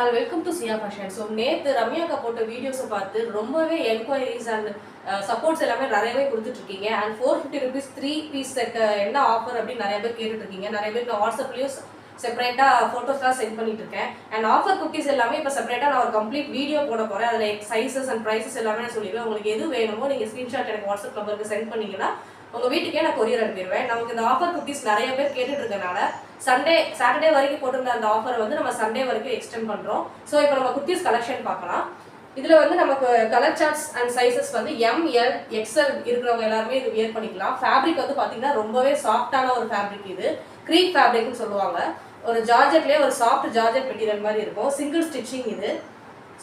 all, welcome to Sia Fashion. So நேத்து ரம்யா அக்கா போட்ட வீடியோஸை பார்த்து ரொம்பவே என்கொயரிஸ் அண்ட் சப்போர்ட்ஸ் எல்லாமே நிறையவே கொடுத்துட்டு இருக்கீங்க. அண்ட் 450 rupees 3 piece செட் என்ன ஆஃபர் அப்படின்னு நிறைய பேர் கேட்டுட்டு இருக்கீங்க. நிறைய பேர் நான் வாட்ஸ்அப்லயும் செப்பரேட்டாக ஃபோட்டோஸ்லாம் சென்ட் பண்ணிட்டு இருக்கேன். அண்ட் ஆஃபர் குக்கீஸ் எல்லாமே இப்போ செப்பரேட்டாக நான் ஒரு கம்ப்ளீட் வீடியோ போட போகிறேன். அதில் சைஸஸ் அண்ட் ப்ரைஸஸ் எல்லாமே நான் சொல்லிடுவேன். உங்களுக்கு எது வேணுமோ நீங்கள் ஸ்க்ரீன்ஷாட் எனக்கு வாட்ஸ்அப் நம்பருக்கு சென்ட் பண்ணிங்கன்னா உங்கள் வீட்டுக்கே நான் கொரியர் அனுப்பிடுவேன். நமக்கு இந்த ஆஃபர் குக்கீஸ் நிறைய பேர் கேட்டுட்டு இருக்கனால சாட்டர்டே வரைக்கும் போட்டிருந்த அந்த ஆஃபரை வந்து நம்ம சண்டே வரைக்கும் எக்ஸ்டெண்ட் பண்ணுறோம். ஸோ இப்போ நம்ம குக்கீஸ் கலெக்ஷன் பார்க்கலாம். இதில் வந்து நமக்கு கலர் சார்ட்ஸ் அண்ட் சைஸஸ் வந்து ML XL இருக்கிறவங்க எல்லாருமே இது வியர் பண்ணிக்கலாம். ஃபேப்ரிக் வந்து பார்த்தீங்கன்னா ரொம்பவே சாஃப்டான ஒரு ஃபேப்ரிக். இது க்ரீப் ஃபேப்ரிக்னு சொல்லுவாங்க. ஒரு ஜார்ஜெட்லேயே ஒரு சாஃப்ட் ஜார்ஜெட் மெட்டீரியல் மாதிரி இருக்கும். சிங்கிள் ஸ்டிச்சிங் இது.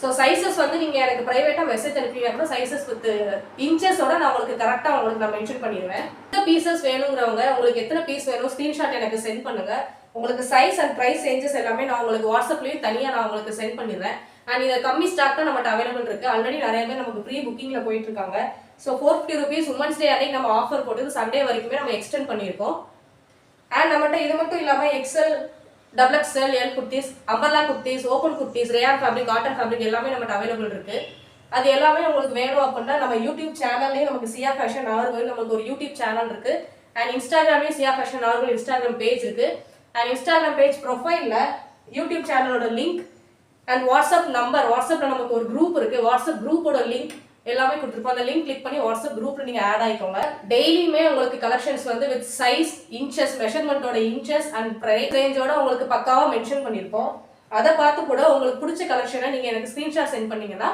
ஸோ சைஸஸ் வந்து நீங்கள் எனக்கு ப்ரைவேட்டாக மெசேஜ் அனுப்பிங்க அப்படின்னா சைஸஸ் வித் இன்ச்சஸோட நான் உங்களுக்கு கரெக்டாக உங்களுக்கு நான் மென்ஷன் பண்ணிடுவேன். எத்தனை பீசஸ் வேணுங்கிறவங்க உங்களுக்கு எத்தனை பீஸ் வேணும் ஸ்க்ரீன்ஷாட் எனக்கு சென்ட் பண்ணுங்கள். உங்களுக்கு சைஸ் அண்ட் ப்ரைஸ் ரேஞ்சஸ் எல்லாமே நான் உங்களுக்கு வாட்ஸ்அப்லேயும் தனியாக நான் உங்களுக்கு சென்ட் பண்ணிடுறேன். அண்ட் இதை கம்மி ஸ்டாக் தான் நம்மகிட்ட அவைலபிள் இருக்குது. ஆல்ரெடி நிறைய பேர் நமக்கு ப்ரீ புக்கிங்கில் போயிட்டு இருக்காங்க. ஸோ 450 rupees உமன்ஸ் டே அன்னைக்கு நம்ம ஆஃபர் போட்டு சண்டே வரைக்குமே நம்ம எக்ஸ்டெண்ட் பண்ணியிருக்கோம். அண்ட் நம்மகிட்ட இது மட்டும் இல்லாமல் XL XXL L kurtis, umbrella kurtis, open kurtis, rayon fabric, cotton fabric எல்லாமே நம்மகிட்ட அவைலபிள் இருக்குது. அது எல்லாமே உங்களுக்கு வேணும் அப்படின்னா நம்ம யூடியூப் சேனல்லேயே நமக்கு சியா ஃபேஷன் நாகர்கோவில் நமக்கு ஒரு யூடியூப் சேனல் இருக்குது. அண்ட் இன்ஸ்டாகிராம்லேயும் Siya fashion Nagercoil Instagram page இருக்குது. அண்ட் இன்ஸ்டாகிராம் பேஜ் ப்ரொஃபைலில் யூடியூப் சேனலோட லிங்க் அண்ட் வாட்ஸ்அப் நம்பர், வாட்ஸ்அப்பில் நமக்கு ஒரு குரூப் இருக்குது. வாட்ஸ்அப் குரூப்போட லிங்க் எல்லாமே கொடுத்துருப்போம். அந்த லிங்க் கிளிக் பண்ணி வாட்ஸ்அப் குரூப்ல நீங்கள் ஆட் ஆகிக்கோங்க. டெய்லியுமே உங்களுக்கு கலெக்ஷன்ஸ் வந்து வித் சைஸ், இன்ச்சஸ், மெஷர்மெண்ட்டோட இன்ச்சஸ் அண்ட் ப்ரைஸ் ரேஞ்சோட உங்களுக்கு பக்காவாக மென்ஷன் பண்ணியிருப்போம். அதை பார்த்து கூட உங்களுக்கு பிடிச்ச கலெக்ஷனை நீங்கள் எனக்கு ஸ்க்ரீன்ஷாட் சென்ட் பண்ணீங்கன்னா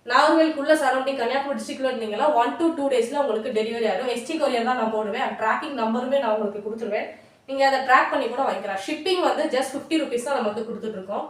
நாகர்கோவிலுக்குள்ள சரௌண்டிங் கன்னியாகுமரி டிஸ்ட்ரிக்ட்ல இருந்தீங்கன்னா 1 to 2 days உங்களுக்கு டெலிவரி ஆகிடும். ST கொரியர் தான் நான் போடுவேன். ட்ராக்கிங் நம்பருமே நான் உங்களுக்கு கொடுத்துருவேன். நீங்கள் அதை ட்ராக் பண்ணி கூட வாங்கிக்கலாம். ஷிப்பிங் வந்து ஜஸ்ட் 50 rupees தான் நம்ம வந்து கொடுத்துட்ருக்கோம்.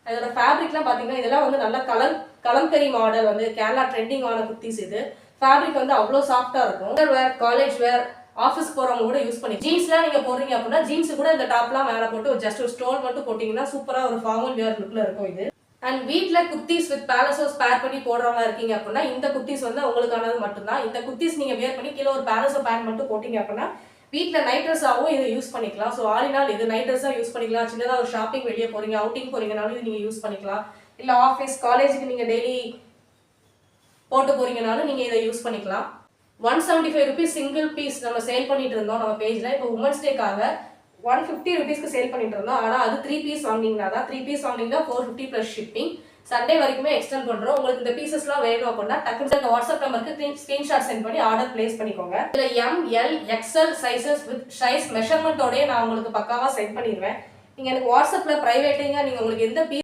அதோட ஃபேப்ரிக்லாம் பார்த்தீங்கன்னா இதெல்லாம் வந்து நல்ல கலம்கரி மாடல் வந்து கேரளா ட்ரெண்டிங்கான குர்த்திஸ். இது ஃபேப்ரிக் வந்து அவ்வளோ சாஃப்டாக இருக்கும். வேர், காலேஜ் வேர், ஆஃபீஸ் போகிறவங்க கூட யூஸ் பண்ணி ஜீன்ஸ்லாம் நீங்கள் போடுறீங்க அப்படின்னா ஜீன்ஸு கூட இந்த டாப்லாம் மேலே போட்டு ஜஸ்ட் ஒரு ஸ்டோல் மட்டும் போட்டிங்கன்னா சூப்பராக ஒரு ஃபார்மல் வேர் லுக்கில் இருக்கும் இது. அண்ட் வீட்டில் குர்த்திஸ் வித் பேலசோஸ் பேர் பண்ணி போடுறவங்க இருக்கீங்க அப்படின்னா இந்த குர்த்திஸ் வந்து உங்களுக்கானது மட்டும்தான். இந்த குர்த்திஸ் நீங்கள் வேர் பண்ணி கீழே ஒரு பேலசோ பேண்ட் மட்டும் போட்டிங்க அப்படின்னா வீட்டில் நைட் ட்ரெஸ்ஸாகவும் இதை யூஸ் பண்ணிக்கலாம். ஸோ ஆல் இன் ஆல் இது நைட் ட்ரெஸ்ஸாக யூஸ் பண்ணிக்கலாம். சின்னதாக ஒரு ஷாப்பிங் வெளியே போகிறீங்க, அவுட்டிங் போகிறீங்கனாலும் இது நீங்கள் யூஸ் பண்ணிக்கலாம். இல்லை ஆஃபீஸ், காலேஜுக்கு நீங்கள் டெய்லி போட்டு போகிறீங்கனாலும் நீங்கள் இதை யூஸ் பண்ணிக்கலாம். 175 rupees சிங்கிள் பீஸ் நம்ம சேல் பண்ணிட்டு இருந்தோம் நம்ம பேஜில். இப்போ உமன்ஸ் டேக்காக 150 rupeesக்கு சேல் பண்ணிட்டு இருந்தோம். ஆனால் அது 3 piece வாங்கினீங்கன்னா தான் 3 piece வாங்கினீங்கன்னா 450 + ஷிப்பிங். சண்டே வரைக்குமே எக்ஸ்டெண்ட் பண்ணுறோம். உங்களுக்கு இந்த பீசஸ்லாம் வேணும் அப்படின்னா டக்குனு இந்த வாட்ஸ்அப் நம்பருக்கு ஸ்க்ரீன்ஷாட் சென்ட் பண்ணி ஆர்டர் பிளேஸ் பண்ணிக்கோங்க. இதில் ML XL sizes with size மெஷர்மெண்ட்டோடய நான் உங்களுக்கு பக்காவாக சென்ட் பண்ணிடுவேன். நீங்கள் எனக்கு வாட்ஸ்அப்பில் ப்ரைவேட்டிங்காக நீங்கள் உங்களுக்கு எந்த